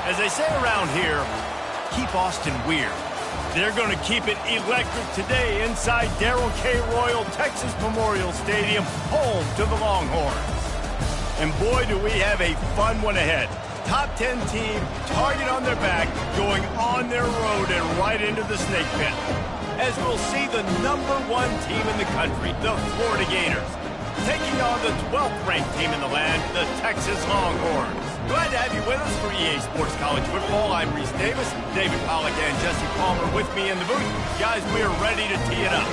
As they say around here, keep Austin weird. They're going to keep it electric today inside Darrell K. Royal Texas Memorial Stadium, home to the Longhorns. And boy, do we have a fun one ahead. Top 10 team, target on their back, going on their road and right into the snake pit. As we'll see the #1 team in the country, the Florida Gators, taking on the 12th ranked team in the land, the Texas Longhorns. Glad to have you with us for EA Sports College Football. I'm Reese Davis, David Pollack and Jesse Palmer with me in the booth. Guys, we are ready to tee it up.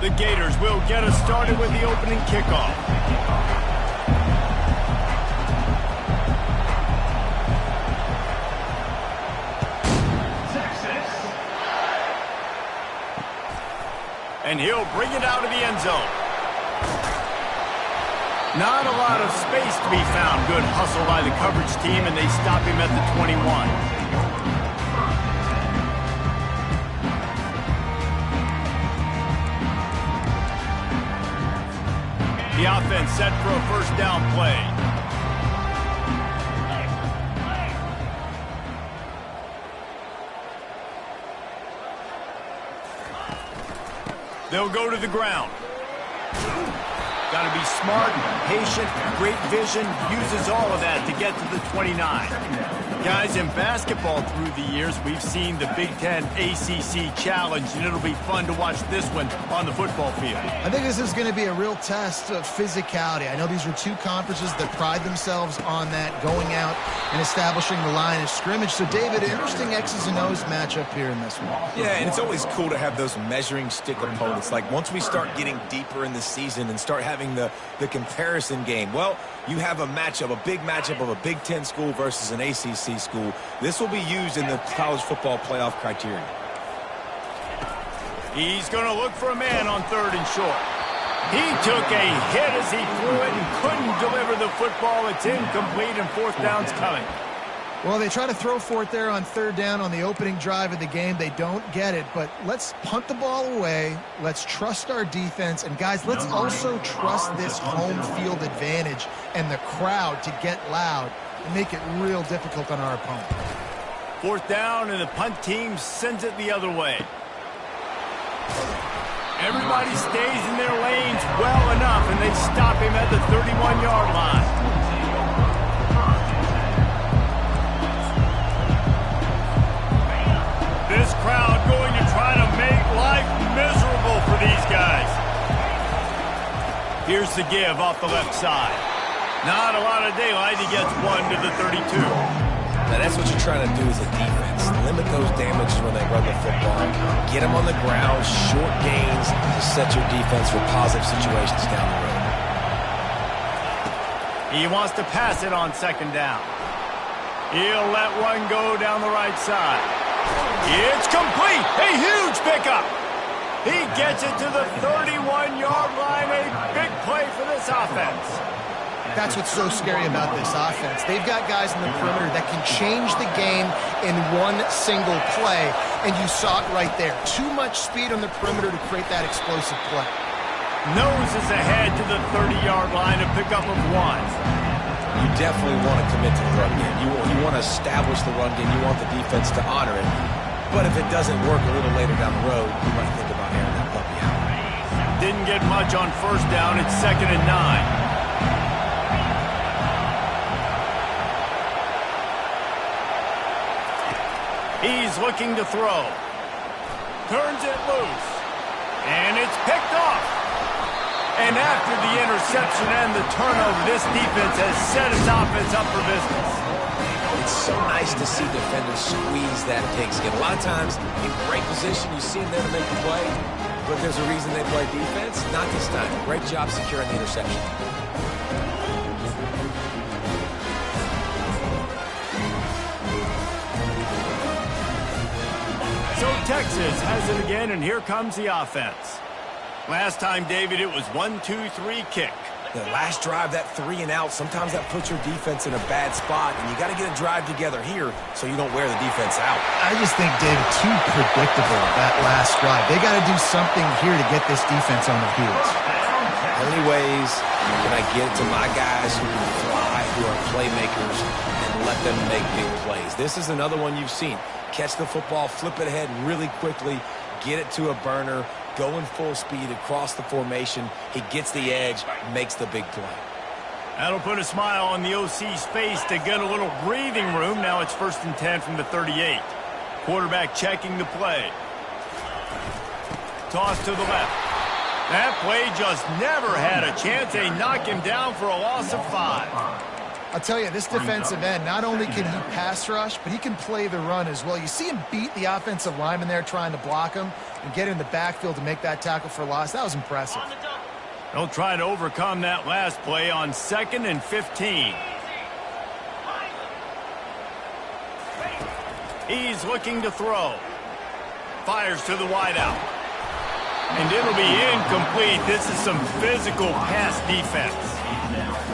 The Gators will get us started with the opening kickoff. And he'll bring it out of the end zone. Not a lot of space to be found. Good hustle by the coverage team, and they stop him at the 21. The offense set for a first down play. They'll go to the ground. Got to be smart, patient, great vision, uses all of that to get to the 29. Guys, in basketball through the years, we've seen the Big Ten ACC Challenge, and it'll be fun to watch this one on the football field. I think this is going to be a real test of physicality. I know these are two conferences that pride themselves on that, going out and establishing the line of scrimmage. So, David, interesting X's and O's matchup here in this one. Yeah, and it's always cool to have those measuring stick opponents. Like, once we start getting deeper in the season and start having the comparison game, well, you have a matchup, a big matchup of a Big Ten school versus an ACC school. This will be used in the college football playoff criteria. He's going to look for a man on 3rd and short. He took a hit as he threw it and couldn't deliver the football. It's incomplete, and 4th down's coming. Well, they try to throw for it there on 3rd down on the opening drive of the game. They don't get it, but let's punt the ball away. Let's trust our defense. And, guys, let's also trust this home field advantage and the crowd to get loud and make it real difficult on our opponent. 4th down, and the punt team sends it the other way. Everybody stays in their lanes well enough, and they stop him at the 31-yard line. This crowd going to try to make life miserable for these guys. Here's the give off the left side. Not a lot of daylight. He gets 1 to the 32. Now, that's what you're trying to do as a defense. Limit those damages when they run the football. Get them on the ground, short gains to set your defense for positive situations down the road. He wants to pass it on 2nd down. He'll let one go down the right side. It's complete. A huge pickup. He gets it to the 31-yard line. A big play for this offense. That's what's so scary about this offense. They've got guys in the perimeter that can change the game in one single play, and you saw it right there. Too much speed on the perimeter to create that explosive play. Noses ahead to the 30-yard line, a pickup of 1. You definitely want to commit to the run game. You want to establish the run game. You want the defense to honor it. But if it doesn't work a little later down the road, you might think about airing that puppy out. Didn't get much on 1st down. It's 2nd and 9. He's looking to throw. Turns it loose. And it's picked off. And after the interception and the turnover, this defense has set its offense up for business. It's so nice to see defenders squeeze that pigskin. A lot of times, in great position, you see them there to make the play, but there's a reason they play defense. Not this time. Great job securing the interception. So Texas has it again, and here comes the offense. Last time, David, it was 1-2-3 kick. The last drive, that 3 and out, sometimes that puts your defense in a bad spot, and you got to get a drive together here so you don't wear the defense out. I just think, David, too predictable, that last drive. They got to do something here to get this defense on their heels. How many ways can I get to my guys who can fly, who are playmakers, and let them make big plays? This is another one you've seen. Catch the football, flip it ahead really quickly, get it to a burner, going full speed across the formation. He gets the edge, makes the big play. That'll put a smile on the OC's face to get a little breathing room. Now it's 1st and 10 from the 38. Quarterback checking the play. Toss to the left. That play just never had a chance. They knock him down for a loss of 5. I'll tell you, this defensive end, not only can he pass rush, but he can play the run as well. You see him beat the offensive lineman there trying to block him and get in the backfield to make that tackle for loss. That was impressive. They'll try to overcome that last play on 2nd and 15. He's looking to throw. Fires to the wideout. And it'll be incomplete. This is some physical pass defense.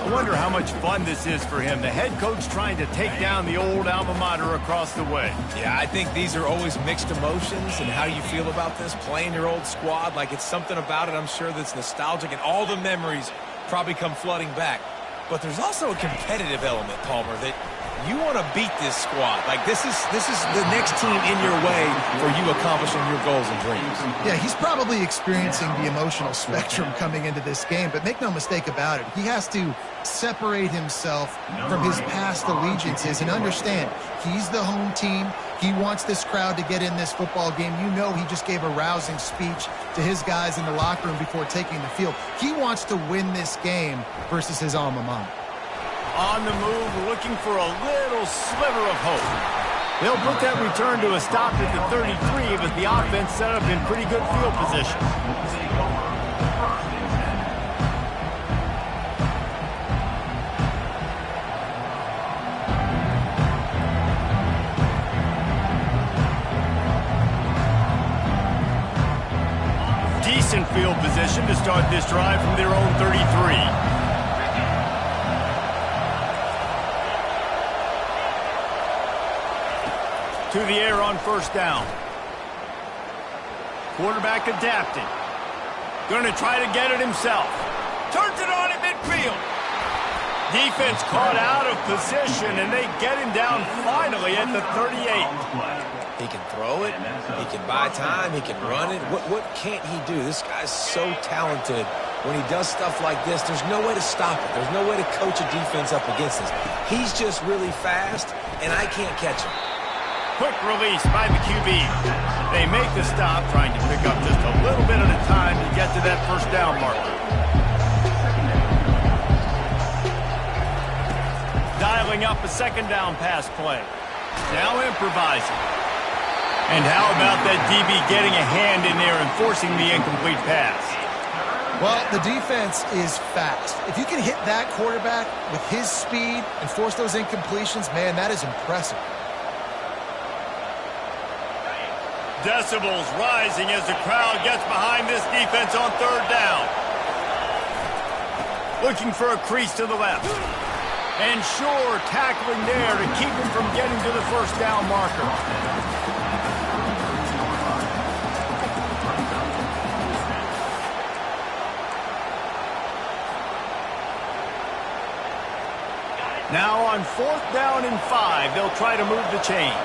I wonder how much fun this is for him. The head coach trying to take down the old alma mater across the way. Yeah, I think these are always mixed emotions. And how do you feel about this? Playing your old squad, like it's something about it, I'm sure, that's nostalgic. And all the memories probably come flooding back. But there's also a competitive element, Palmer, that you want to beat this squad. Like this is the next team in your way for you accomplishing your goals and dreams. Yeah, he's probably experiencing the emotional spectrum coming into this game, but make no mistake about it. He has to separate himself from his past allegiances and understand he's the home team. He wants this crowd to get in this football game. You know he just gave a rousing speech to his guys in the locker room before taking the field. He wants to win this game versus his alma mater. On the move, looking for a little sliver of hope. They'll put that return to a stop at the 33, but the offense set up in pretty good field position. Decent field position to start this drive from their own 33. To the air on 1st down. Quarterback adapting. Going to try to get it himself. Turns it on at midfield. Defense caught out of position, and they get him down finally at the 38. He can throw it. He can buy time. He can run it. What can't he do? This guy's so talented. When he does stuff like this, there's no way to stop it. There's no way to coach a defense up against this. He's just really fast, and I can't catch him. Quick release by the QB. They make the stop, trying to pick up just a little bit at a time to get to that 1st down marker. Dialing up a 2nd down pass play. Now improvising. And how about that DB getting a hand in there and forcing the incomplete pass? Well, the defense is fast. If you can hit that quarterback with his speed and force those incompletions, man, that is impressive. Decibels rising as the crowd gets behind this defense on 3rd down. Looking for a crease to the left. And sure, tackling there to keep him from getting to the 1st down marker. Now on 4th down and 5, they'll try to move the chains.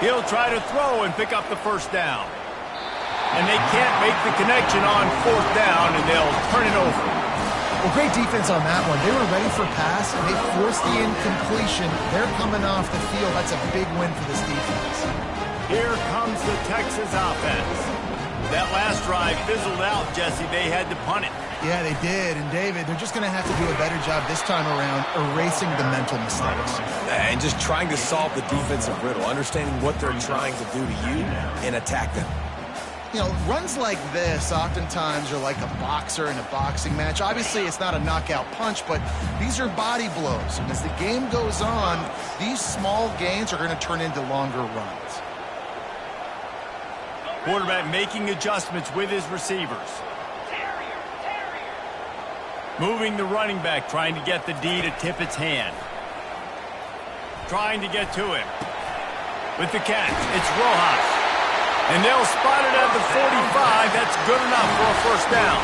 He'll try to throw and pick up the 1st down. And they can't make the connection on 4th down, and they'll turn it over. Well, great defense on that one. They were ready for pass, and they forced the incompletion. They're coming off the field. That's a big win for this defense. Here comes the Texas offense. That last drive fizzled out, Jesse. They had to punt it. Yeah, they did. And, David, they're just going to have to do a better job this time around erasing the mental mistakes. And just trying to solve the defensive riddle, understanding what they're trying to do to you and attack them. You know, runs like this oftentimes are like a boxer in a boxing match. Obviously, it's not a knockout punch, but these are body blows. And as the game goes on, these small gains are going to turn into longer runs. Quarterback making adjustments with his receivers. Moving the running back, trying to get the D to tip its hand. Trying to get to him. With the catch, it's Rojas. And they'll spot it at the 45. That's good enough for a first down.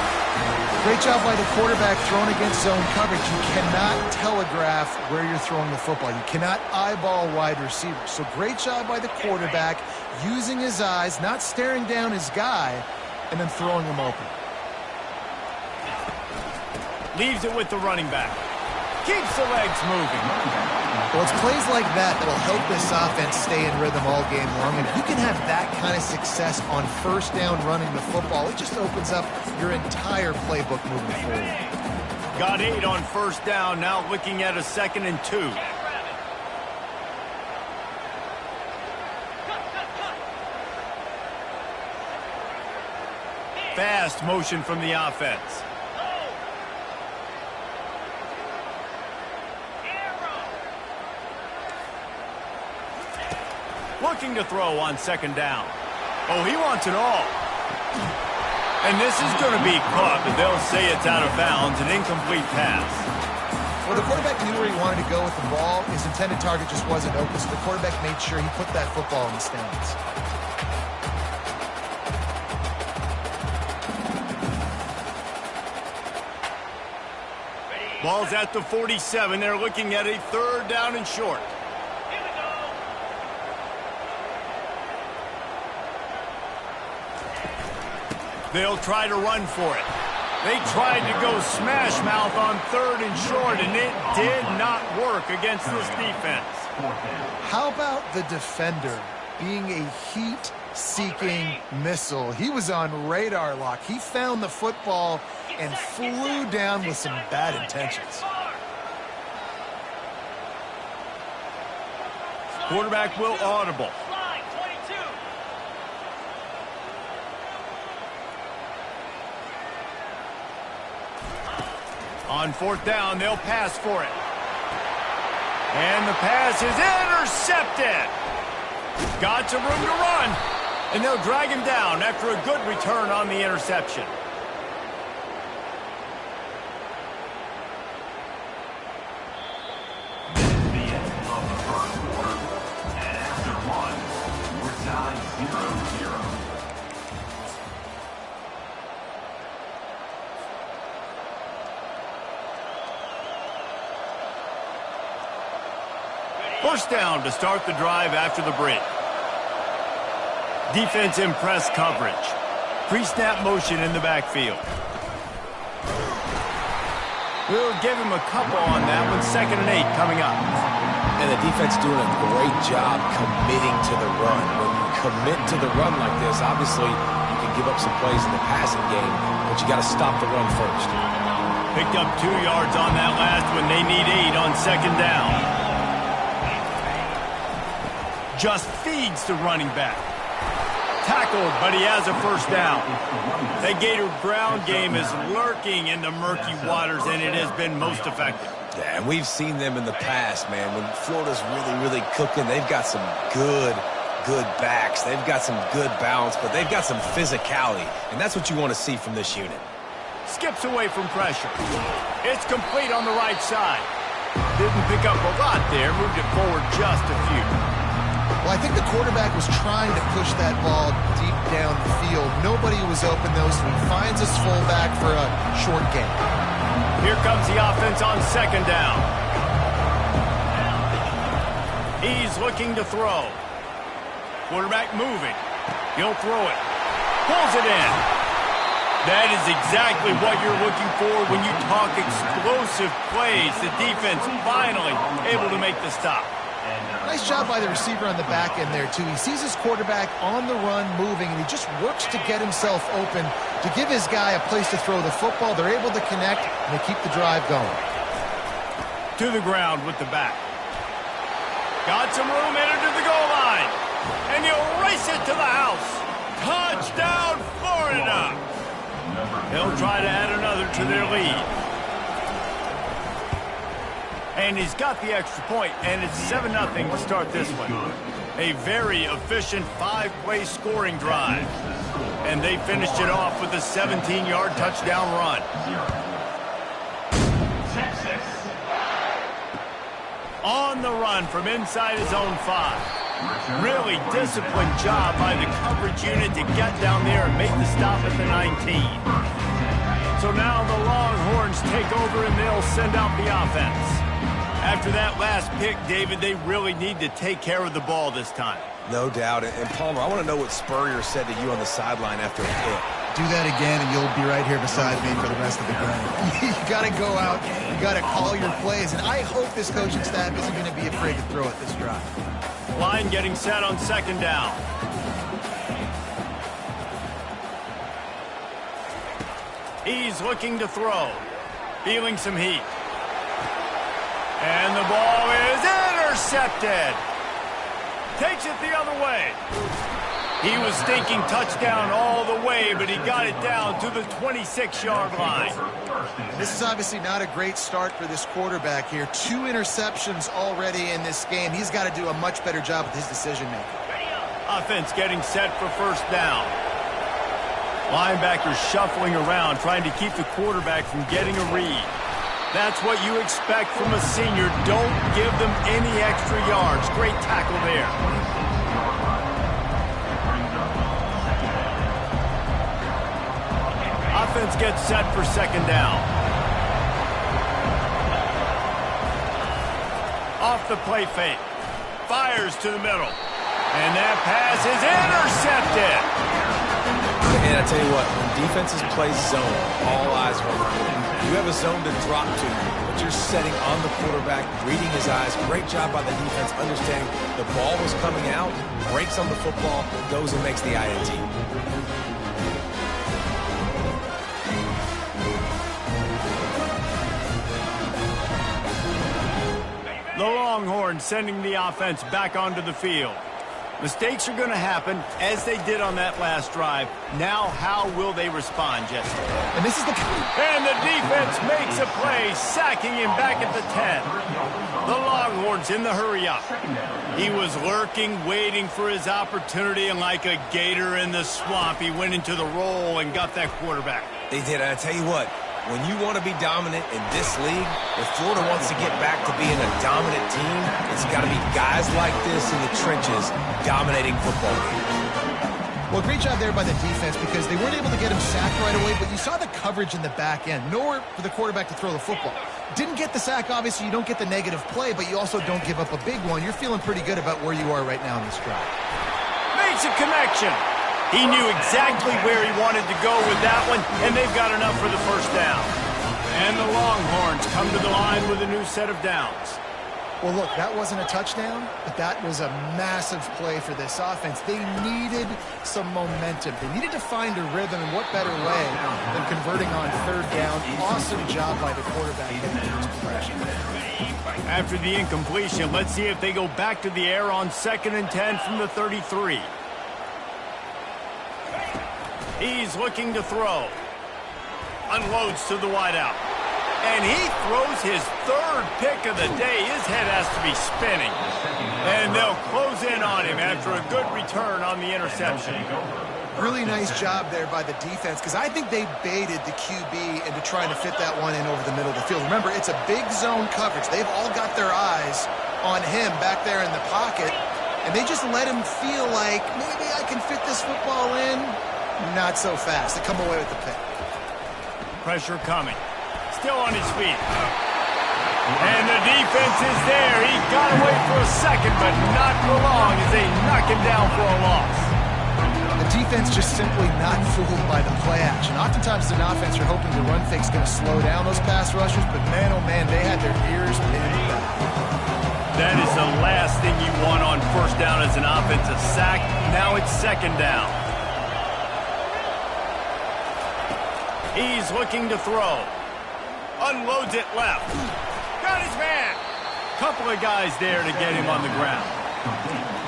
Great job by the quarterback thrown against zone coverage. You cannot telegraph where you're throwing the football. You cannot eyeball wide receivers. So great job by the quarterback using his eyes, not staring down his guy, and then throwing him open. Leaves it with the running back. Keeps the legs moving. Well, it's plays like that that will help this offense stay in rhythm all game long. And if you can have that kind of success on first down running the football, it just opens up your entire playbook moving forward. Got 8 on first down, now looking at a 2nd and 2. Fast motion from the offense. Looking to throw on 2nd down. Oh, he wants it all. And this is going to be caught, but they'll say it's out of bounds, an incomplete pass. Well, the quarterback knew where he wanted to go with the ball. His intended target just wasn't open, so the quarterback made sure he put that football in the stands. Ball's at the 47. They're looking at a 3rd down and short. They'll try to run for it. They tried to go smash mouth on 3rd and short, and it did not work against this defense. How about the defender being a heat-seeking missile? He was on radar lock. He found the football and flew down with some bad intentions. Quarterback will audible. On 4th down, they'll pass for it. And the pass is intercepted. Got some room to run. And they'll drag him down after a good return on the interception. First down to start the drive after the break. Defense in press coverage. Pre-snap motion in the backfield. We'll give him a couple on that one. 2nd and 8 coming up. And the defense doing a great job committing to the run. When you commit to the run like this, obviously you can give up some plays in the passing game, but you got to stop the run first. Picked up 2 yards on that last one. They need 8 on 2nd down. Just feeds the running back. Tackled, but he has a first down. The Gator ground game is lurking in the murky waters, and it has been most effective. Yeah, and we've seen them in the past, man. When Florida's really cooking, they've got some good backs. They've got some good balance, but they've got some physicality, and that's what you want to see from this unit. Skips away from pressure. It's complete on the right side. Didn't pick up a lot there, moved it forward just a few. Well, I think the quarterback was trying to push that ball deep down the field. Nobody was open, though, so he finds his fullback for a short gain. Here comes the offense on 2nd down. He's looking to throw. Quarterback moving. He'll throw it. Pulls it in. That is exactly what you're looking for when you talk explosive plays. The defense finally able to make the stop. Nice job by the receiver on the back end there, too. He sees his quarterback on the run moving, and he just works to get himself open to give his guy a place to throw the football. They're able to connect, and they keep the drive going. To the ground with the back. Got some room, entered to the goal line. And he'll race it to the house. Touchdown, Florida! They'll try to add another to their lead. And he's got the extra point, and it's 7-0 to start this one. A very efficient 5-play scoring drive. And they finished it off with a 17-yard touchdown run. On the run from inside his own 5. Really disciplined job by the coverage unit to get down there and make the stop at the 19. So now the Longhorns take over and they'll send out the offense. After that last pick, David, they really need to take care of the ball this time. No doubt. And Palmer, I want to know what Spurrier said to you on the sideline after a hit. Do that again, and you'll be right here beside me for the rest of the game. You got to go out. You got to call your plays. And I hope this coaching staff isn't going to be afraid to throw it this drive. Line getting set on second down. He's looking to throw. Feeling some heat. And the ball is intercepted. Takes it the other way. He was thinking touchdown all the way, but he got it down to the 26-yard line. This is obviously not a great start for this quarterback here. 2 interceptions already in this game. He's got to do a much better job with his decision-making. Offense getting set for first down. Linebackers shuffling around, trying to keep the quarterback from getting a read. That's what you expect from a senior. Don't give them any extra yards. Great tackle there. Offense gets set for second down. Off the play fake. Fires to the middle. And that pass is intercepted. And I tell you what, when defenses play zone, all eyes are on you. You have a zone to drop to, but you're setting on the quarterback, reading his eyes. Great job by the defense, understanding the ball was coming out, breaks on the football, goes and makes the INT. The Longhorns sending the offense back onto the field. Mistakes are going to happen, as they did on that last drive. Now, how will they respond, Jesse? And this is the... And the defense makes a play, sacking him back at the 10. The Longhorns in the hurry-up. He was lurking, waiting for his opportunity, and like a gator in the swamp, he went into the roll and got that quarterback. They did. I tell you what, when you want to be dominant in this league, if Florida wants to get back to being a dominant team, it's got to be guys like this in the trenches dominating football games. Well, great job there by the defense because they weren't able to get him sacked right away, but you saw the coverage in the back end. Nowhere for the quarterback to throw the football. Didn't get the sack, obviously. You don't get the negative play, but you also don't give up a big one. You're feeling pretty good about where you are right now in this drive. Makes a connection. He knew exactly where he wanted to go with that one, and they've got enough for the first down. And the Longhorns come to the line with a new set of downs. Well, look, that wasn't a touchdown, but that was a massive play for this offense. They needed some momentum. They needed to find a rhythm, and what better way than converting on third down. Awesome job by the quarterback getting to his pressure. After the incompletion, let's see if they go back to the air on 2nd and 10 from the 33. He's looking to throw. Unloads to the wideout. And he throws his 3rd pick of the day. His head has to be spinning. And they'll close in on him after a good return on the interception. Really nice job there by the defense because I think they baited the QB into trying to fit that one in over the middle of the field. Remember, it's a big zone coverage. They've all got their eyes on him back there in the pocket. And they just let him feel like, maybe I can fit this football in. Not so fast. They come away with the pick. Pressure coming. Still on his feet. And the defense is there. He got away for a second, but not for long as they knock him down for a loss. The defense just simply not fooled by the play action. Oftentimes as an offense, you're hoping the run fake's going to slow down those pass rushers, but man, oh man, they had their ears pinned back. That is the last thing you want on first down as an offensive sack. Now it's 2nd down. He's looking to throw. Unloads it left. Got his man. Couple of guys there to get him on the ground.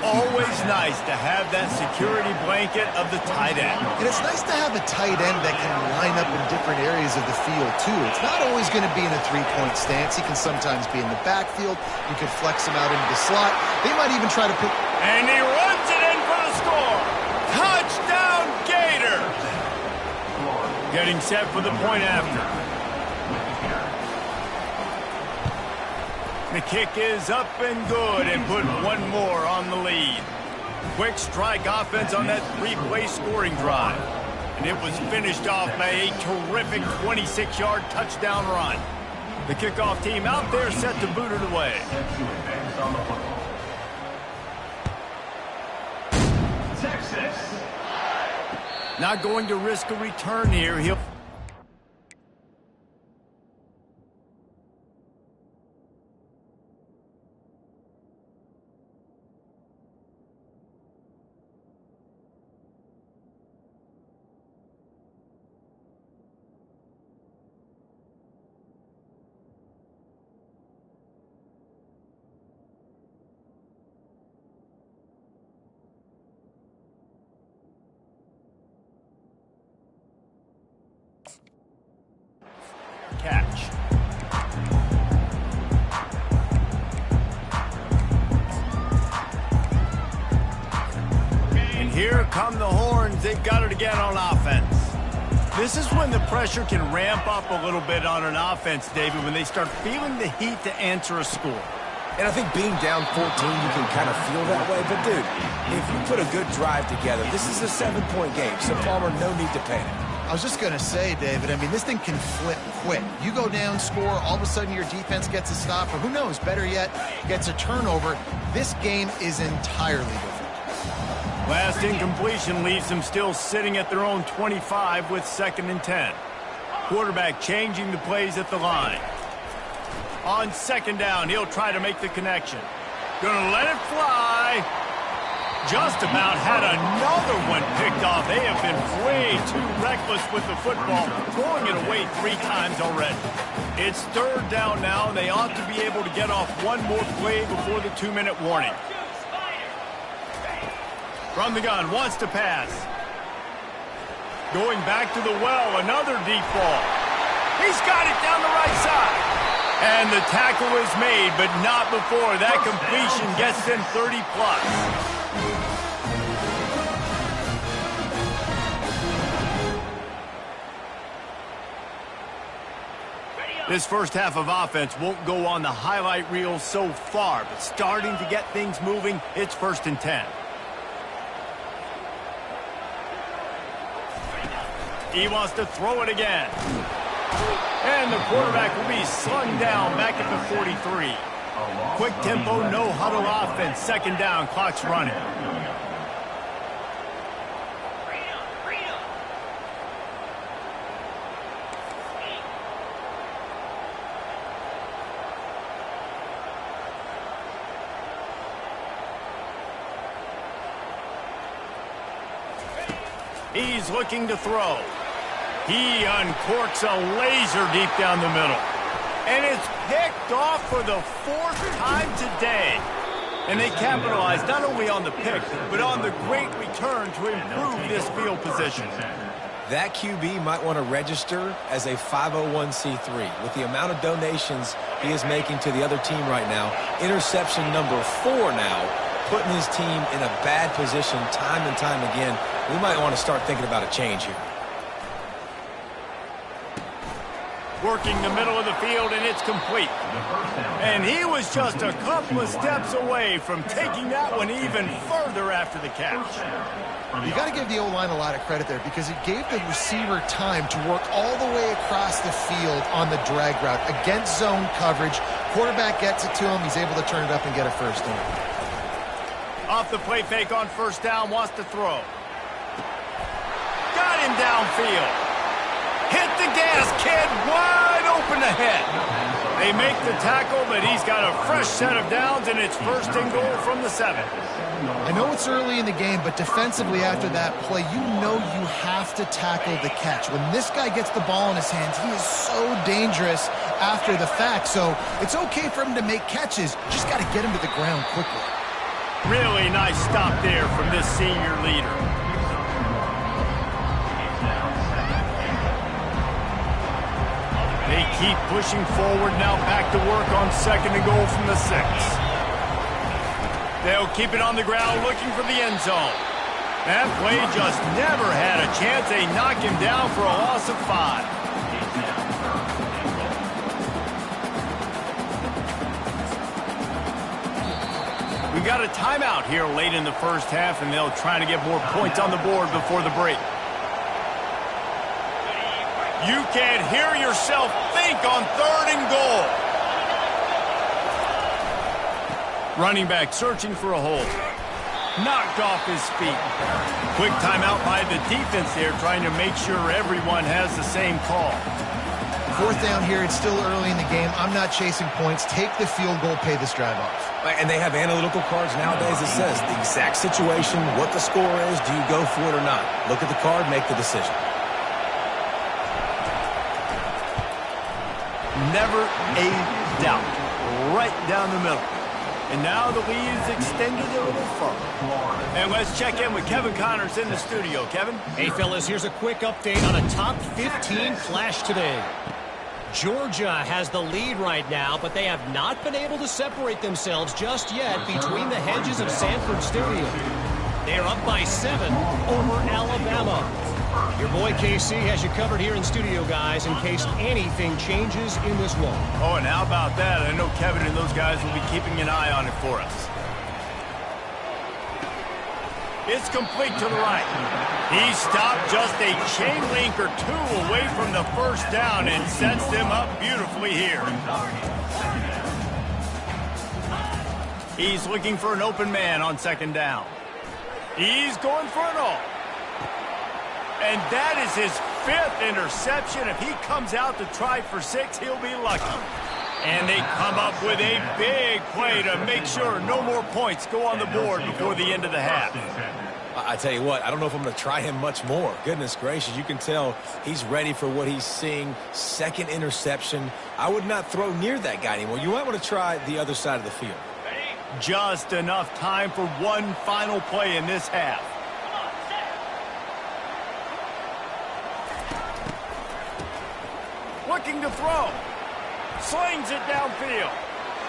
Always nice to have that security blanket of the tight end. And it's nice to have a tight end that can line line up in different areas of the field, too. It's not always going to be in a three-point stance. He can sometimes be in the backfield. You could flex him out into the slot. They might even try to put... And he runs it in for the score. Touchdown, Gators! Getting set for the point after. The kick is up and good and put one more on the lead. Quick strike offense on that three-play scoring drive. And it was finished off by a terrific 26-yard touchdown run. The kickoff team out there set to boot it away. Texas. Not going to risk a return here. He'll... catch. And here come the horns. They've got it again on offense. This is when the pressure can ramp up a little bit on an offense, David, when they start feeling the heat to answer a score. And I think being down 14, you can kind of feel that way. But, dude, if you put a good drive together, this is a 7-point game, so Palmer, no need to panic. I was just going to say, David, I mean, this thing can flip quick. You go down, score, all of a sudden your defense gets a stop, or who knows, better yet, gets a turnover. This game is entirely different. Last incompletion leaves them still sitting at their own 25 with 2nd and 10. Quarterback changing the plays at the line. On 2nd down, he'll try to make the connection. Gonna let it fly. Just about had another one picked off. They have been way too reckless with the football, throwing it away 3 times already. It's 3rd down now, and they ought to be able to get off one more play before the 2-minute warning. From the gun, wants to pass. Going back to the well, another deep ball. He's got it down the right side. And the tackle is made, but not before that completion gets them 30+. This first half of offense won't go on the highlight reel so far, but starting to get things moving, it's 1st and 10. He wants to throw it again. And the quarterback will be slung down back at the 43. Quick tempo, no huddle offense. 2nd down, clock's running. He's looking to throw. He uncorks a laser deep down the middle. And it's picked off for the 4th time today. And they capitalize not only on the pick, but on the great return to improve this field position. That QB might want to register as a 501c3. With the amount of donations he is making to the other team right now, interception number 4 now, putting his team in a bad position time and time again. We might want to start thinking about a change here. Working the middle of the field, and it's complete. And he was just a couple of steps away from taking that one even further after the catch. You got to give the O-line a lot of credit there because it gave the receiver time to work all the way across the field on the drag route against zone coverage. Quarterback gets it to him. He's able to turn it up and get a first down. Off the play fake on 1st down, wants to throw. Got him downfield. Hit the gas, kid, wide open ahead. They make the tackle, but he's got a fresh set of downs, and it's 1st and goal from the 7. I know it's early in the game, but defensively after that play, you know you have to tackle the catch. When this guy gets the ball in his hands, he is so dangerous after the fact. So it's okay for him to make catches. Just got to get him to the ground quickly. Really nice stop there from this senior leader. keep pushing forward now, back to work on 2nd and goal from the 6. They'll keep it on the ground looking for the end zone. That play just never had a chance. They knock him down for a loss of 5. We got a timeout here late in the first half, and they'll try to get more points on the board before the break. You can hear yourself think on 3rd and goal. Running back searching for a hole. Knocked off his feet. Quick timeout by the defense there, trying to make sure everyone has the same call. 4th down here. It's still early in the game. I'm not chasing points. Take the field goal, pay this drive off. And they have analytical cards nowadays that says the exact situation, what the score is, do you go for it or not? Look at the card, make the decision. Never a doubt. Right down the middle. And now the lead is extended a little further. And let's check in with Kevin Connors in the studio. Kevin? Hey, fellas, here's a quick update on a top 15 flash today. Georgia has the lead right now, but they have not been able to separate themselves just yet between the hedges of Sanford Stadium. They are up by 7 over Alabama. Your boy KC has you covered here in studio, guys, in case anything changes in this one. Oh, and how about that? I know Kevin and those guys will be keeping an eye on it for us. It's complete to the right. He stopped just a chain link or 2 away from the first down and sets them up beautifully here. He's looking for an open man on 2nd down. He's going for it all. And that is his 5th interception. If he comes out to try for 6, he'll be lucky. And they come up with a big play to make sure no more points go on the board before the end of the half. I tell you what, I don't know if I'm going to try him much more. Goodness gracious, you can tell he's ready for what he's seeing. 2nd interception. I would not throw near that guy anymore. You might want to try the other side of the field. Just enough time for one final play in this half. Looking to throw. Slings it downfield.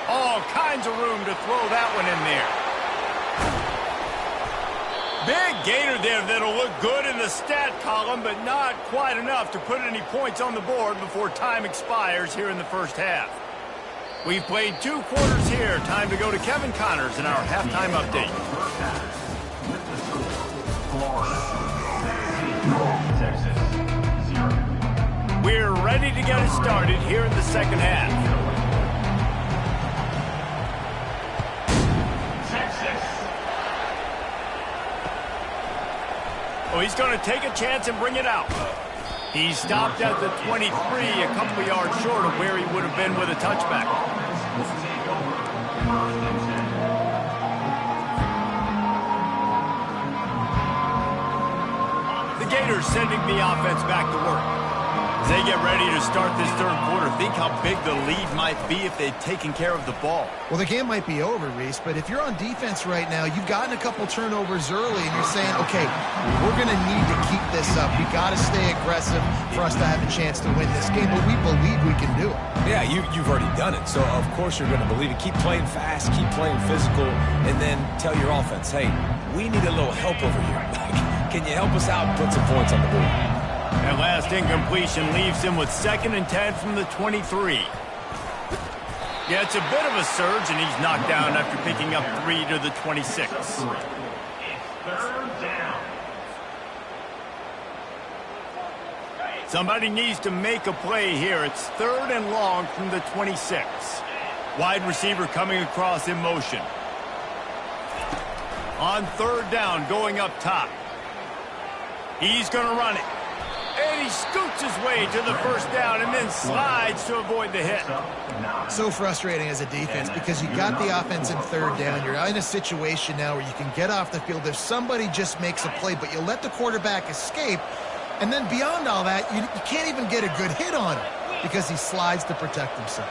All kinds of room to throw that one in there. Big gainer there that'll look good in the stat column, but not quite enough to put any points on the board before time expires here in the first half. We've played 2 quarters here. Time to go to Kevin Connors in our halftime update. We're ready to get it started here in the second half. Oh, he's going to take a chance and bring it out. He stopped at the 23, a couple of yards short of where he would have been with a touchback. The Gators sending the offense back to work. As they get ready to start this 3rd quarter, think how big the lead might be if they'd taken care of the ball. Well, the game might be over, Reese, but if you're on defense right now, you've gotten a couple turnovers early, and you're saying, okay, we're going to need to keep this up. We got to stay aggressive for us to have a chance to win this game, but we believe we can do it. Yeah, you've already done it, so of course you're going to believe it. Keep playing fast, keep playing physical, and then tell your offense, hey, we need a little help over here. Can you help us out and put some points on the board? That last incompletion leaves him with 2nd and 10 from the 23. Yeah, it's a bit of a surge, and he's knocked down after picking up 3 to the 26. Somebody needs to make a play here. It's 3rd and long from the 26. Wide receiver coming across in motion. On 3rd down, going up top. He's going to run it. And he scoots his way to the first down and then slides to avoid the hit. So frustrating as a defense because you got the offense in 3rd down. You're in a situation now where you can get off the field if somebody just makes a play, but you let the quarterback escape. And then beyond all that, you can't even get a good hit on him because he slides to protect himself.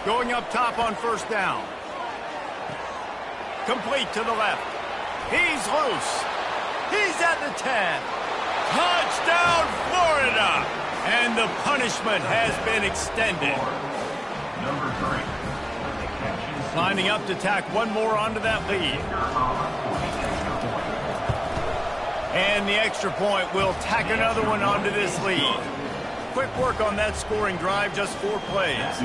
Going up top on 1st down. Complete to the left. He's loose. He's at the 10. Touchdown, Florida! And the punishment has been extended. Lining up to tack one more onto that lead. And the extra point will tack another one onto this lead. Quick work on that scoring drive, just 4 plays.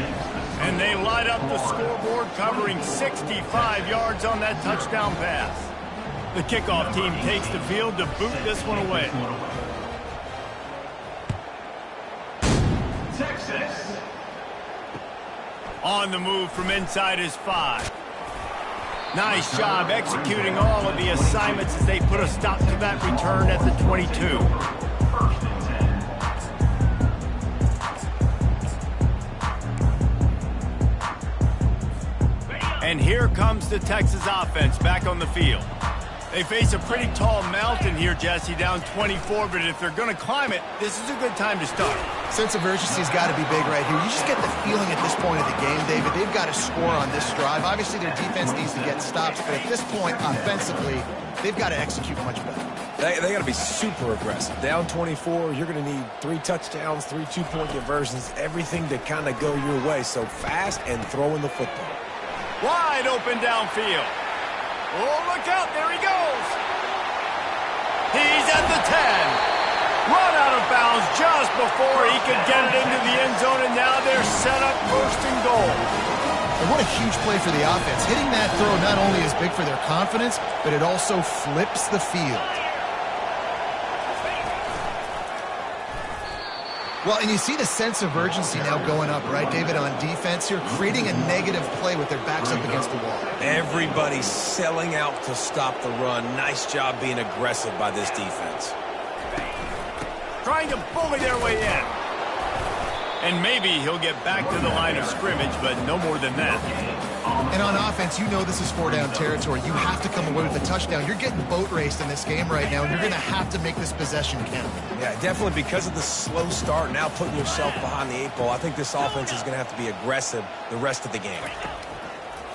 And they light up the scoreboard, covering 65 yards on that touchdown pass. The kickoff team takes the field to boot this one away. Texas. On the move from inside his 5. Nice job executing all of the assignments as they put a stop to that return at the 22. And here comes the Texas offense back on the field. They face a pretty tall mountain here, Jesse, down 24, but if they're going to climb it, this is a good time to start. Sense of urgency's got to be big right here. You just get the feeling at this point of the game, David, they've got to score on this drive. Obviously, their defense needs to get stops, but at this point, offensively, they've got to execute much better. They got to be super aggressive. Down 24, you're going to need 3 touchdowns, 3 two-point conversions, everything to kind of go your way. So fast and throwing the football. Wide open downfield. Oh, look out. There he goes. He's at the 10. Run out of bounds just before he could get it into the end zone, and now they're set up 1st and goal. And what a huge play for the offense. Hitting that throw not only is big for their confidence, but it also flips the field. Well, and you see the sense of urgency now going up, right, David, on defense here, creating a negative play with their backs up against the wall. Everybody's selling out to stop the run. Nice job being aggressive by this defense. Trying to bully their way in. And maybe he'll get back to the line of scrimmage, but no more than that. And on offense, you know this is 4-down territory. You have to come away with a touchdown. You're getting boat raced in this game right now, and you're going to have to make this possession count. Yeah, definitely because of the slow start, now putting yourself behind the 8 ball. I think this offense is going to have to be aggressive the rest of the game.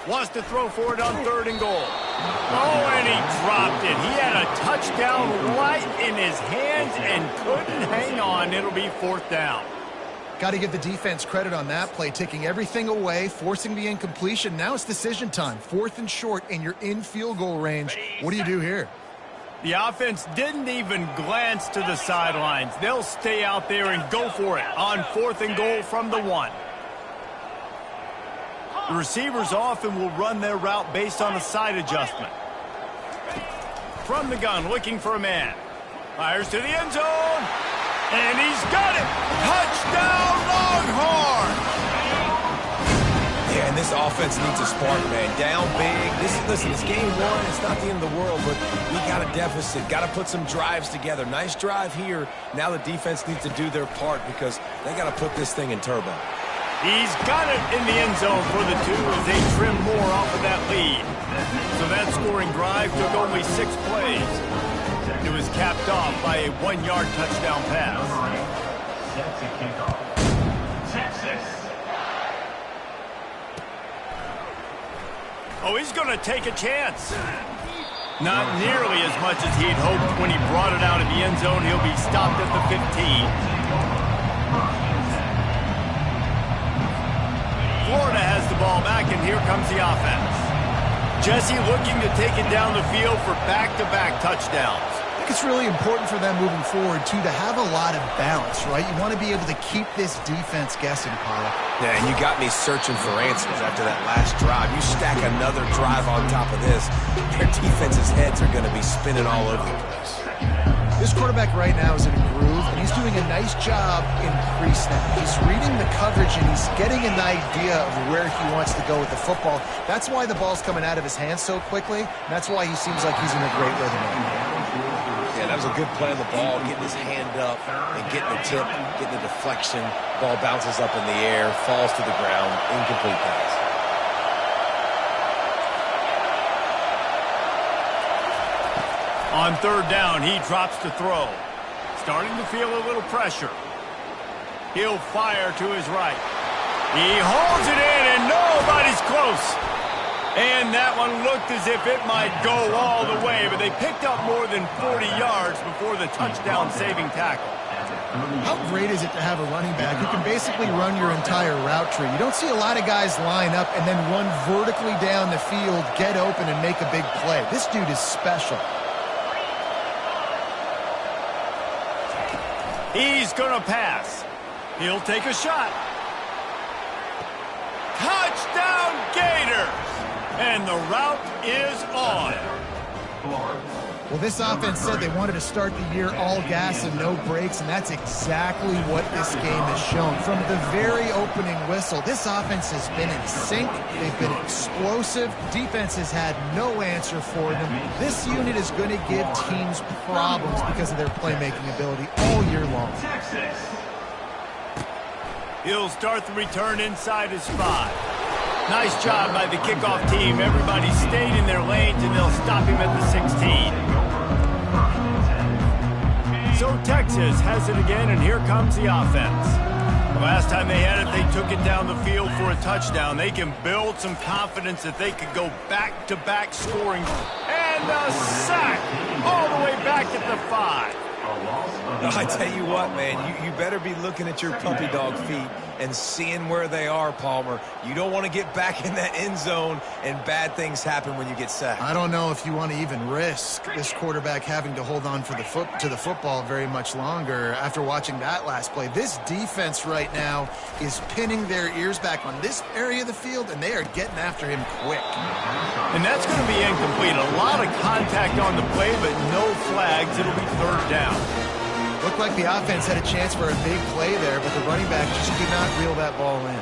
Wants to throw for it on 3rd and goal. Oh, and he dropped it. He had a touchdown right in his hands and couldn't hang on. It'll be 4th down. Got to give the defense credit on that play, taking everything away, forcing the incompletion. Now it's decision time. 4th and short, and you're in field goal range. What do you do here? The offense didn't even glance to the sidelines. They'll stay out there and go for it on 4th and goal from the 1. The receivers often will run their route based on a side adjustment. From the gun, looking for a man. Fires to the end zone. And he's got it! Touchdown, Longhorns! Yeah, and this offense needs a spark, man. Down big. Listen, it's game 1. It's not the end of the world, but we got a deficit. Got to put some drives together. Nice drive here. Now the defense needs to do their part because they got to put this thing in turbo. He's got it in the end zone for the 2 as they trim more off of that lead. So that scoring drive took only 6 plays. It was capped off by a 1-yard touchdown pass. Set to kick off. Texas. Oh, he's going to take a chance. Not nearly as much as he'd hoped when he brought it out of the end zone. He'll be stopped at the 15. Florida has the ball back, and here comes the offense. Jesse looking to take it down the field for back-to-back touchdowns. I think it's really important for them moving forward, too, to have a lot of balance, right? You want to be able to keep this defense guessing, Pollock. Yeah, and you got me searching for answers after that last drive. You stack another drive on top of this, their defense's heads are going to be spinning all over the place. This quarterback right now is in a groove, and he's doing a nice job in pre-snap. He's reading the coverage, and he's getting an idea of where he wants to go with the football. That's why the ball's coming out of his hands so quickly. And that's why he seems like he's in a great rhythm. Yeah, that was a good play on the ball, getting his hand up and getting the tip, getting the deflection. Ball bounces up in the air, falls to the ground, incomplete pass. On 3rd down, he drops to throw. Starting to feel a little pressure. He'll fire to his right. He holds it in, and nobody's close. And that one looked as if it might go all the way, but they picked up more than 40 yards before the touchdown-saving tackle. How great is it to have a running back who can basically run your entire route tree? You don't see a lot of guys line up and then run vertically down the field, get open, and make a big play. This dude is special. He's going to pass. He'll take a shot. Touchdown Gators! And the route is on. Well, this offense said they wanted to start the year all gas and no brakes, and that's exactly what this game has shown. From the very opening whistle, this offense has been in sync. They've been explosive. Defense has had no answer for them. This unit is going to give teams problems because of their playmaking ability all year long. He'll start the return inside his 5. Nice job by the kickoff team. Everybody stayed in their lanes, and they'll stop him at the 16. So Texas has it again, and here comes the offense. Last time they had it, they took it down the field for a touchdown. They can build some confidence that they could go back-to-back scoring. And a sack all the way back at the 5. I tell you what, man, you better be looking at your puppy dog feet and seeing where they are, Palmer. You don't want to get back in that end zone and bad things happen when you get sacked. I don't know if you want to even risk this quarterback having to hold on for to the football very much longer after watching that last play. This defense right now is pinning their ears back on this area of the field, and they are getting after him quick. And that's going to be incomplete. A lot of contact on the play, but no flags. It'll be 3rd down. Looked like the offense had a chance for a big play there, but the running back just could not reel that ball in.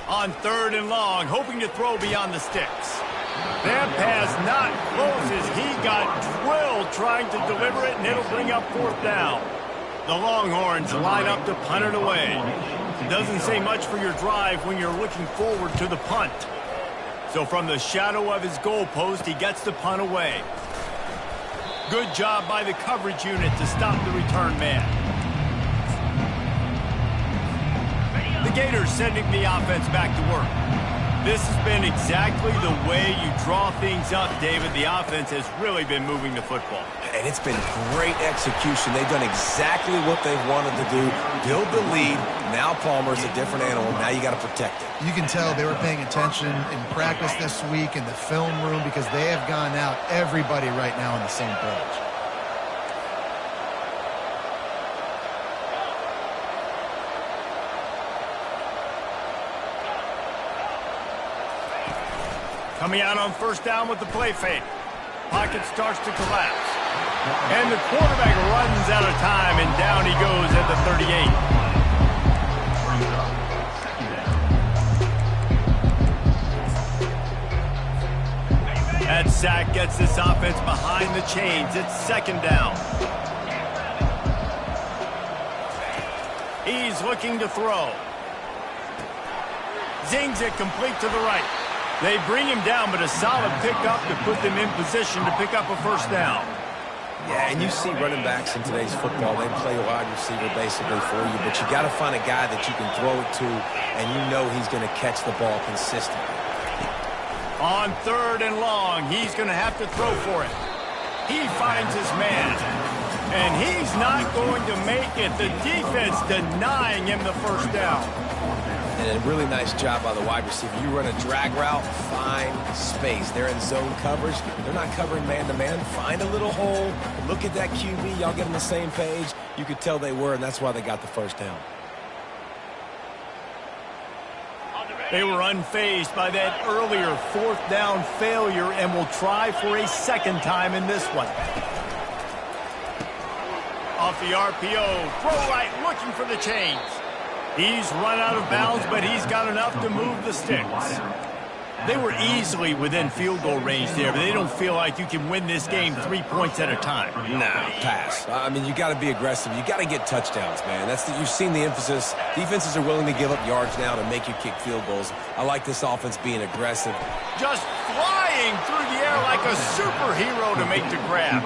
On 3rd and long, hoping to throw beyond the sticks. That pass not close as he got drilled trying to deliver it, and it'll bring up 4th down. The Longhorns line up to punt it away. Doesn't say much for your drive when you're looking forward to the punt. So from the shadow of his goalpost, he gets the punt away. Good job by the coverage unit to stop the return man. The Gators sending the offense back to work. This has been exactly the way you draw things up, David. The offense has really been moving the football. And it's been great execution. They've done exactly what they've wanted to do. Build the lead. Now Palmer's a different animal. Now you got to protect it. You can tell they were paying attention in practice this week in the film room because they have gone out, everybody right now on the same page. Coming out on 1st down with the play fake. Pocket starts to collapse. And the quarterback runs out of time, and down he goes at the 38. That sack gets this offense behind the chains. It's 2nd down. He's looking to throw. Zings it complete to the right. They bring him down, but a solid pickup to put them in position to pick up a 1st down. Yeah, and you see running backs in today's football, they play wide receiver basically for you, but you got to find a guy that you can throw it to, and you know he's going to catch the ball consistently. On 3rd and long, he's going to have to throw for it. He finds his man, and he's not going to make it. The defense denying him the 1st down. And a really nice job by the wide receiver. You run a drag route, find space. They're in zone coverage. They're not covering man-to-man. Find a little hole. Look at that QB. Y'all get on the same page. You could tell they were, and that's why they got the 1st down. They were unfazed by that earlier 4th down failure and will try for a 2nd time in this one. Off the RPO, throw right, looking for the chains. He's run out of bounds, but he's got enough to move the sticks. They were easily within field goal range there, but they don't feel like you can win this game 3 points at a time. No, pass. I mean, you got to be aggressive. You got to get touchdowns, man. You've seen the emphasis. Defenses are willing to give up yards now to make you kick field goals. I like this offense being aggressive. Just flying through the air like a superhero to make the grab.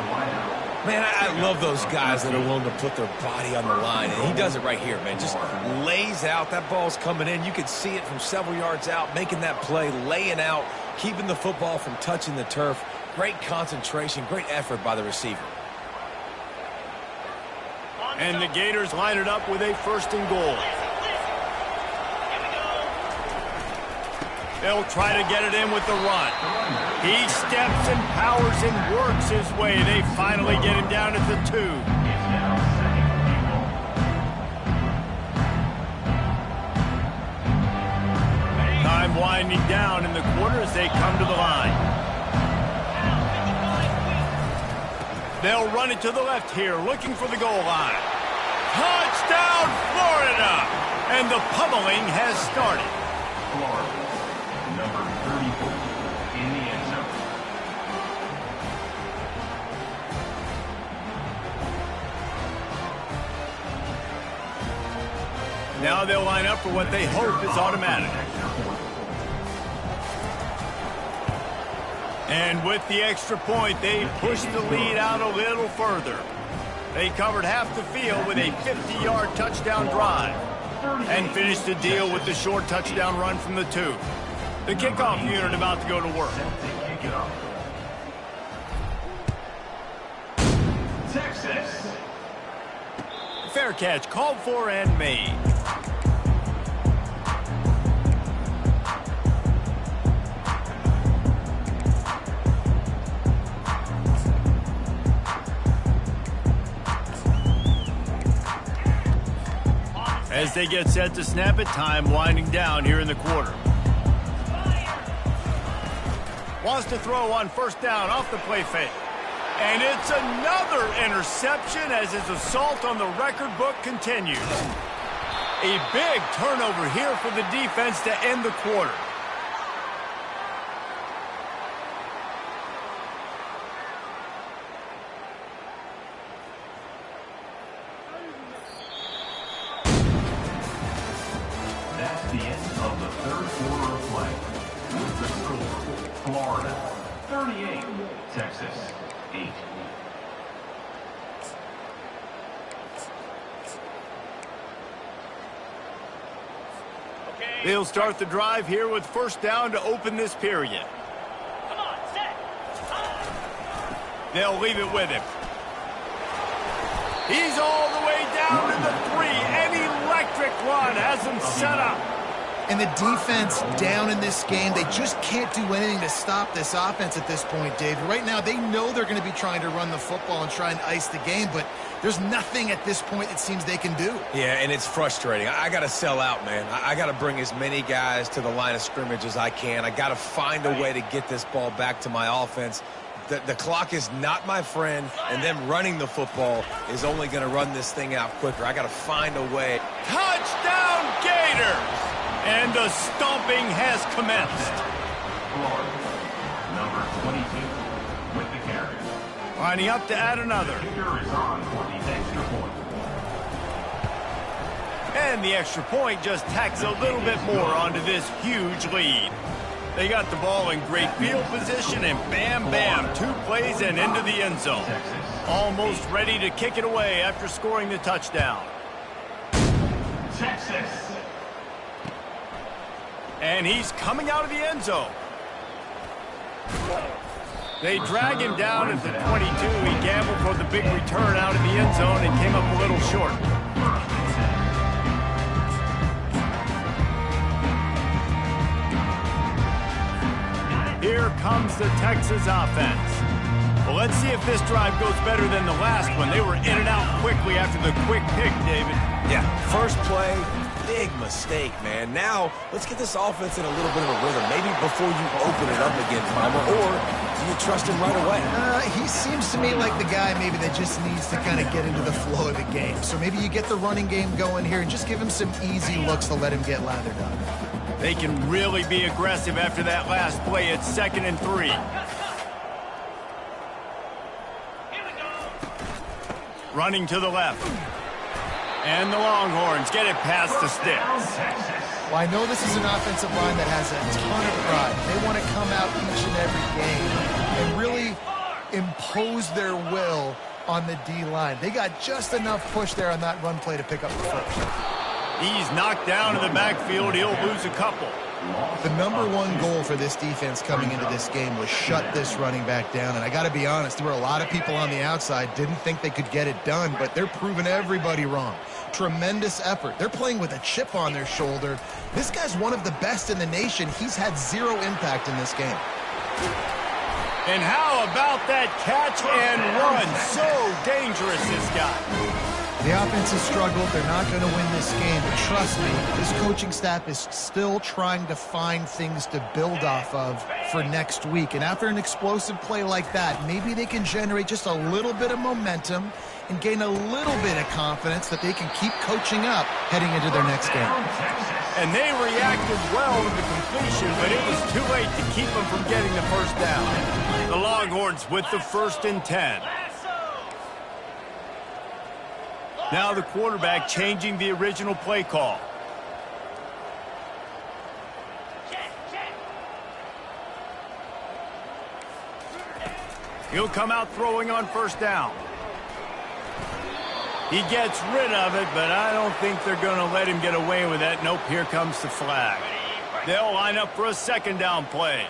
Man, I love those guys that are willing to put their body on the line, and he does it right here, man. Just lays out. That ball's coming in. You can see it from several yards out, making that play, laying out keeping the football from touching the turf. Great concentration, great effort by the receiver. And the Gators line it up with a 1st and goal. They'll try to get it in with the run. He steps and powers and works his way. They finally get him down at the 2. Time winding down in the quarter as they come to the line. They'll run it to the left here, looking for the goal line. Touchdown, Florida! And the pummeling has started. Florida, number 34, in the end zone. Now they'll line up for what they hope is automatic. And with the extra point, they push the lead out a little further. They covered half the field with a 50-yard touchdown drive and finished the deal with the short touchdown run from the 2. The kickoff unit about to go to work. Texas. Fair catch called for and made. As they get set to snap it, time winding down here in the quarter. Wants to throw on 1st down off the play fake. And it's another interception as his assault on the record book continues. A big turnover here for the defense to end the quarter. That's the end of the 3rd quarter of play. With the score, Florida 38, Texas 8. They'll start the drive here with 1st down to open this period. Come on, set. They'll leave it with him. He's all the way down to the 3. An electric run has him set up. And the defense down in this game, they just can't do anything to stop this offense at this point, David. Right now, they know they're going to be trying to run the football and try and ice the game, but there's nothing at this point it seems they can do. Yeah, and it's frustrating. I got to sell out, man. I got to bring as many guys to the line of scrimmage as I can. I got to find a way to get this ball back to my offense. The clock is not my friend, and them running the football is only going to run this thing out quicker. I got to find a way. Touchdown, Gators! And the stomping has commenced. Florida, number 22, with the carry. Lining up to add another. Kicker is on for the extra point. And the extra point just tacks a little bit more onto this huge lead. They got the ball in great field position, and bam, bam, 2 plays and into the end zone. Almost ready to kick it away after scoring the touchdown. Texas. And he's coming out of the end zone. They drag him down at the 22. He gambled for the big return out in the end zone and came up a little short. Here comes the Texas offense. Well, let's see if this drive goes better than the last one. They were in and out quickly after the quick pick, David. Yeah, first play, big mistake, man. Now, let's get this offense in a little bit of a rhythm. Maybe before you open it up again, Palmer, or do you trust him right away? He seems to me like the guy maybe that just needs to kind of get into the flow of the game. So maybe you get the running game going here and just give him some easy looks to let him get lathered up. They can really be aggressive after that last play. It's 2nd and 3. Running to the left. And the Longhorns get it past the sticks. Well, I know this is an offensive line that has a ton of pride. They want to come out each and every game and really impose their will on the D-line. They got just enough push there on that run play to pick up the first. He's knocked down in the backfield. He'll lose a couple. The number one goal for this defense coming into this game was shut this running back down. And I got to be honest, there were a lot of people on the outside didn't think they could get it done, but they're proving everybody wrong. Tremendous effort. They're playing with a chip on their shoulder. This guy's one of the best in the nation. He's had zero impact in this game. And how about that catch and run? So dangerous, this guy. The offense has struggled. They're not going to win this game. But trust me, this coaching staff is still trying to find things to build off of for next week. And after an explosive play like that, maybe they can generate just a little bit of momentum and gain a little bit of confidence that they can keep coaching up heading into their next game. And they reacted well to the completion, but it was too late to keep them from getting the first down. The Longhorns with the 1st and 10. Now the quarterback changing the original play call. He'll come out throwing on 1st down. He gets rid of it, but I don't think they're going to let him get away with that. Nope, here comes the flag. They'll line up for a 2nd down play.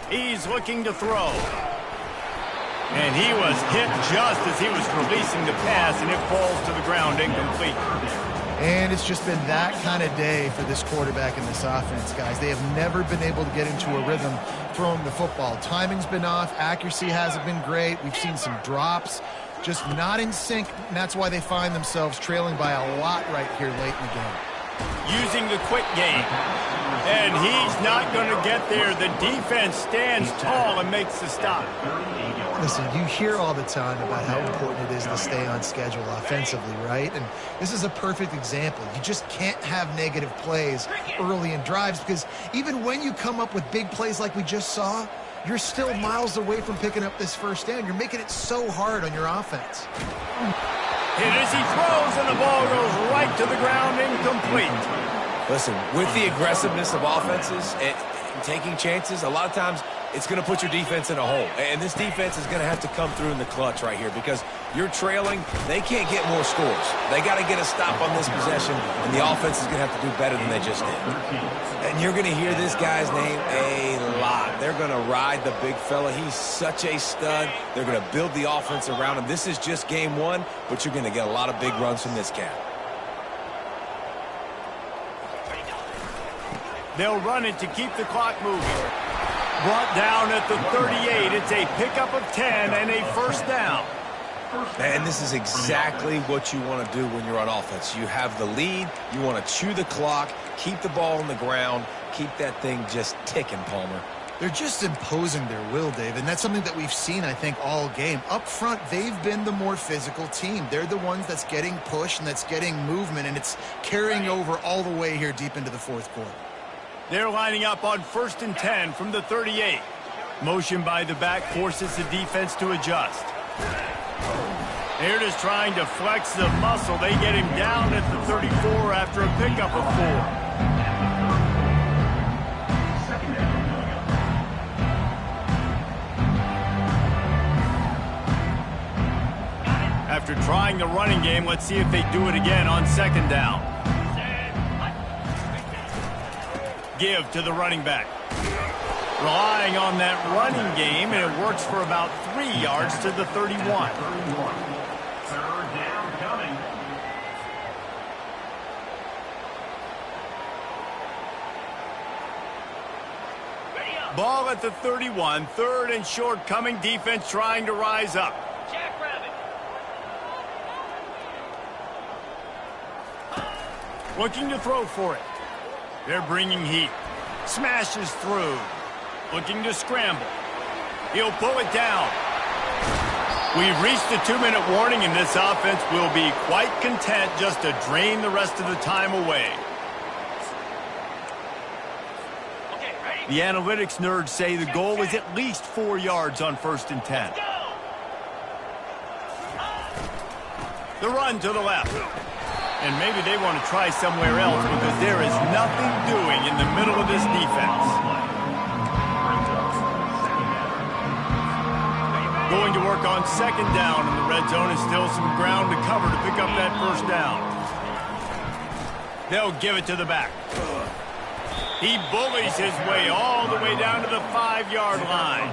He's looking to throw. And he was hit just as he was releasing the pass, and it falls to the ground incomplete. And it's just been that kind of day for this quarterback and this offense, guys. They have never been able to get into a rhythm throwing the football. Timing's been off. Accuracy hasn't been great. We've seen some drops. Just not in sync, and that's why they find themselves trailing by a lot right here late in the game. Using the quick game. And he's not going to get there. The defense stands tall and makes the stop. Listen, you hear all the time about how important it is to stay on schedule offensively, right? And this is a perfect example. You just can't have negative plays early in drives because even when you come up with big plays like we just saw, you're still miles away from picking up this 1st down. You're making it so hard on your offense. Hit as he throws, and the ball goes right to the ground, incomplete. Listen, with the aggressiveness of offenses and taking chances, a lot of times it's going to put your defense in a hole. And this defense is going to have to come through in the clutch right here because you're trailing. They can't get more scores. They got to get a stop on this possession, and the offense is going to have to do better than they just did. And you're going to hear this guy's name a lot. They're going to ride the big fella. He's such a stud. They're going to build the offense around him. This is just game 1, but you're going to get a lot of big runs from this cat. They'll run it to keep the clock moving. Brought down at the 38. It's a pickup of 10 and a 1st down. And this is exactly what you want to do when you're on offense. You have the lead. You want to chew the clock, keep the ball on the ground, keep that thing just ticking, Palmer. They're just imposing their will, Dave, and that's something that we've seen, I think, all game. Up front, they've been the more physical team. They're the ones that's getting pushed and that's getting movement, and it's carrying over all the way here deep into the 4th quarter. They're lining up on 1st and 10 from the 38. Motion by the back forces the defense to adjust. They're just trying to flex the muscle. They get him down at the 34 after a pickup of 4. After trying the running game, let's see if they do it again on 2nd down. Give to the running back. Relying on that running game, and it works for about 3 yards to the 31. 3rd down coming. Ball at the 31. 3rd and short coming. Defense trying to rise up. Jackrabbit. Looking to throw for it. They're bringing heat. Smashes through. Looking to scramble. He'll pull it down. We've reached the 2-minute warning, and this offense will be quite content just to drain the rest of the time away. Okay, ready? The analytics nerds say the goal is at least 4 yards on 1st and 10. The run to the left. And maybe they want to try somewhere else because there is nothing doing in the middle of this defense. Going to work on second down in the red zone, and still some ground to cover to pick up that first down. They'll give it to the back. He bullies his way all the way down to the 5-yard line.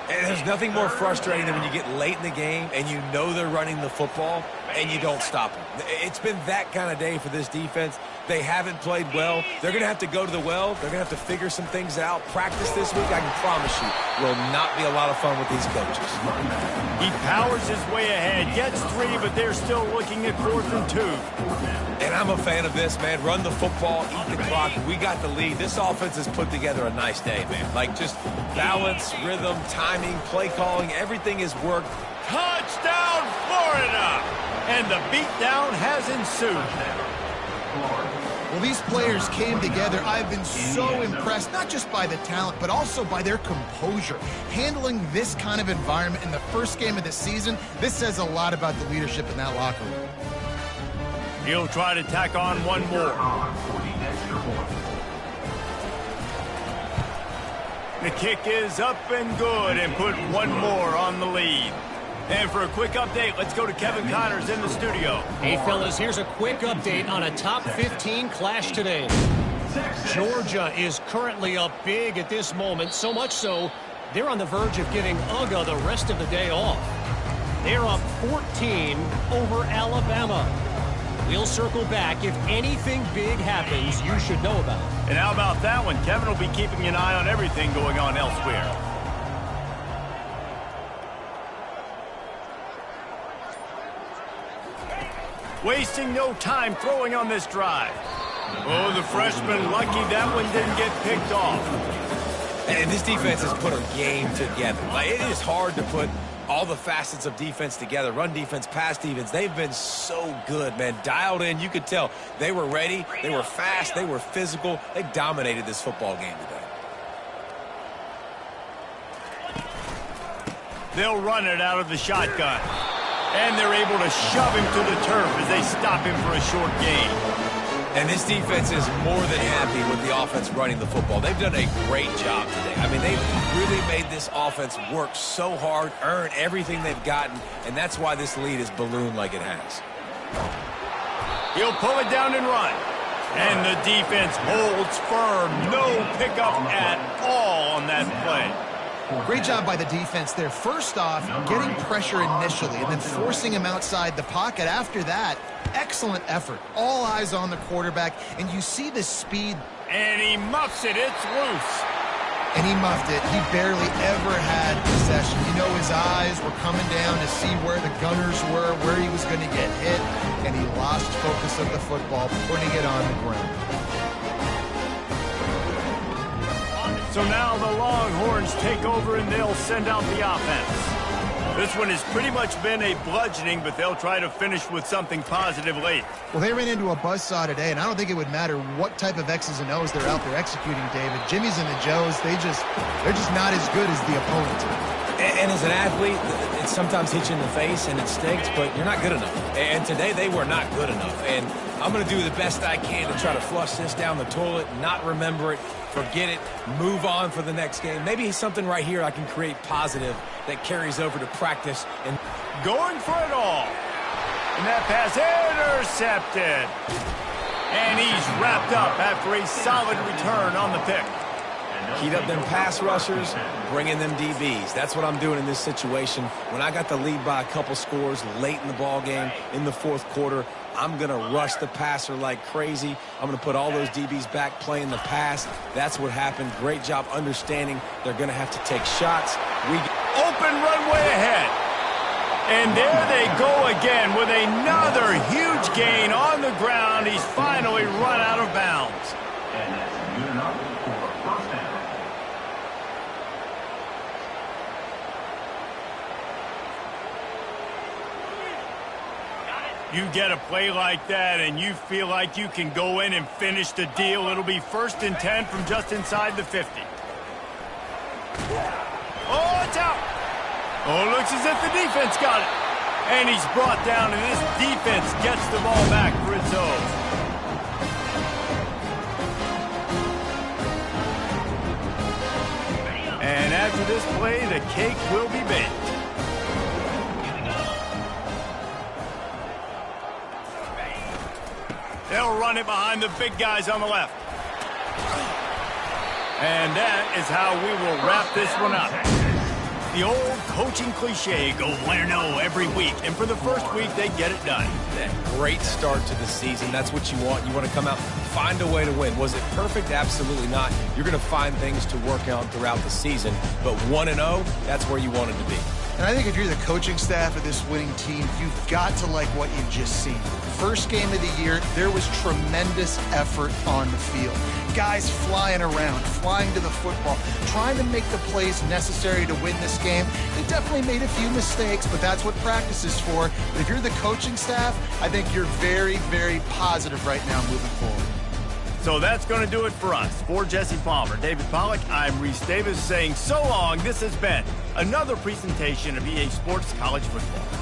And there's nothing more frustrating than when you get late in the game and you know they're running the football and you don't stop them. It's been that kind of day for this defense. They haven't played well. They're going to have to go to the well. They're going to have to figure some things out. Practice this week, I can promise you, will not be a lot of fun with these coaches. He powers his way ahead, gets 3, but they're still looking at 4th and 2. And I'm a fan of this, man. Run the football, eat the clock. We got the lead. This offense has put together a nice day, man. Like, just balance, rhythm, timing, play calling, everything has worked. Touchdown, Florida! And the beatdown has ensued. Well, these players came together. I've been so impressed, not just by the talent, but also by their composure. Handling this kind of environment in the first game of the season, this says a lot about the leadership in that locker room. He'll try to tack on one more. The kick is up and good, and put one more on the lead. And for a quick update, let's go to Kevin Connors in the studio. Hey, fellas, here's a quick update on a top 15 clash today. Georgia is currently up big at this moment, so much so they're on the verge of giving UGA the rest of the day off. They're up 14 over Alabama. We'll circle back. If anything big happens, you should know about it. And how about that one? Kevin will be keeping an eye on everything going on elsewhere. Wasting no time throwing on this drive. Oh, the freshman lucky that one didn't get picked off. And this defense has put a game together. Like, it is hard to put all the facets of defense together. Run defense, pass defense. They've been so good, man. Dialed in. You could tell they were ready. They were fast. They were physical. They dominated this football game today. They'll run it out of the shotgun. And they're able to shove him to the turf as they stop him for a short gain. And this defense is more than happy with the offense running the football. They've done a great job today. I mean, they've really made this offense work so hard, earn everything they've gotten, and that's why this lead is ballooned like it has. He'll pull it down and run. And the defense holds firm. No pickup at all on that play. Great job by the defense there. First off, getting pressure initially and then forcing him outside the pocket. After that, excellent effort. All eyes on the quarterback, and you see the speed. And he muffs it. It's loose. And he muffed it. He barely ever had possession. You know, his eyes were coming down to see where the gunners were, where he was going to get hit, and he lost focus of the football, putting it on the ground. So now the Longhorns take over and they'll send out the offense. This one has pretty much been a bludgeoning, but they'll try to finish with something positive late. Well, they ran into a buzzsaw today, and I don't think it would matter what type of X's and O's they're out there executing, David. Jimmy's and the Joes, they're just not as good as the opponent. And as an athlete, it sometimes hits you in the face and it stinks, but you're not good enough. And today they were not good enough. And I'm going to do the best I can to try to flush this down the toilet, not remember it, forget it, move on for the next game. Maybe something right here I can create positive that carries over to practice. And going for it all. And that pass intercepted. And he's wrapped up after a solid return on the pick. Heat up them pass rushers, bring in them DBs. That's what I'm doing in this situation. When I got the lead by a couple scores late in the ball game, in the fourth quarter, I'm going to rush the passer like crazy. I'm going to put all those DBs back playing the pass. That's what happened. Great job understanding they're going to have to take shots. Open runway ahead. And there they go again with another huge gain on the ground. He's finally run out of bounds. And that's good enough for a first down. You get a play like that and you feel like you can go in and finish the deal. It'll be 1st and 10 from just inside the 50. Oh, it's out. Oh, looks as if the defense got it. And he's brought down, and this defense gets the ball back for his so. And after this play, the cake will be baked. They'll run it behind the big guys on the left. And that is how we will wrap this one up. The old coaching cliche, go win no every week. And for the first week, they get it done. That great start to the season. That's what you want. You want to come out, find a way to win. Was it perfect? Absolutely not. You're going to find things to work on throughout the season. But 1-0, that's where you wanted to be. And I think if you're the coaching staff of this winning team, you've got to like what you've just seen. First game of the year, there was tremendous effort on the field. Guys flying around, flying to the football, trying to make the plays necessary to win this game. They definitely made a few mistakes, but that's what practice is for. But if you're the coaching staff, I think you're very, very positive right now moving forward. So that's going to do it for us. For Jesse Palmer, David Pollack, I'm Reese Davis saying so long. This has been another presentation of EA Sports College Football.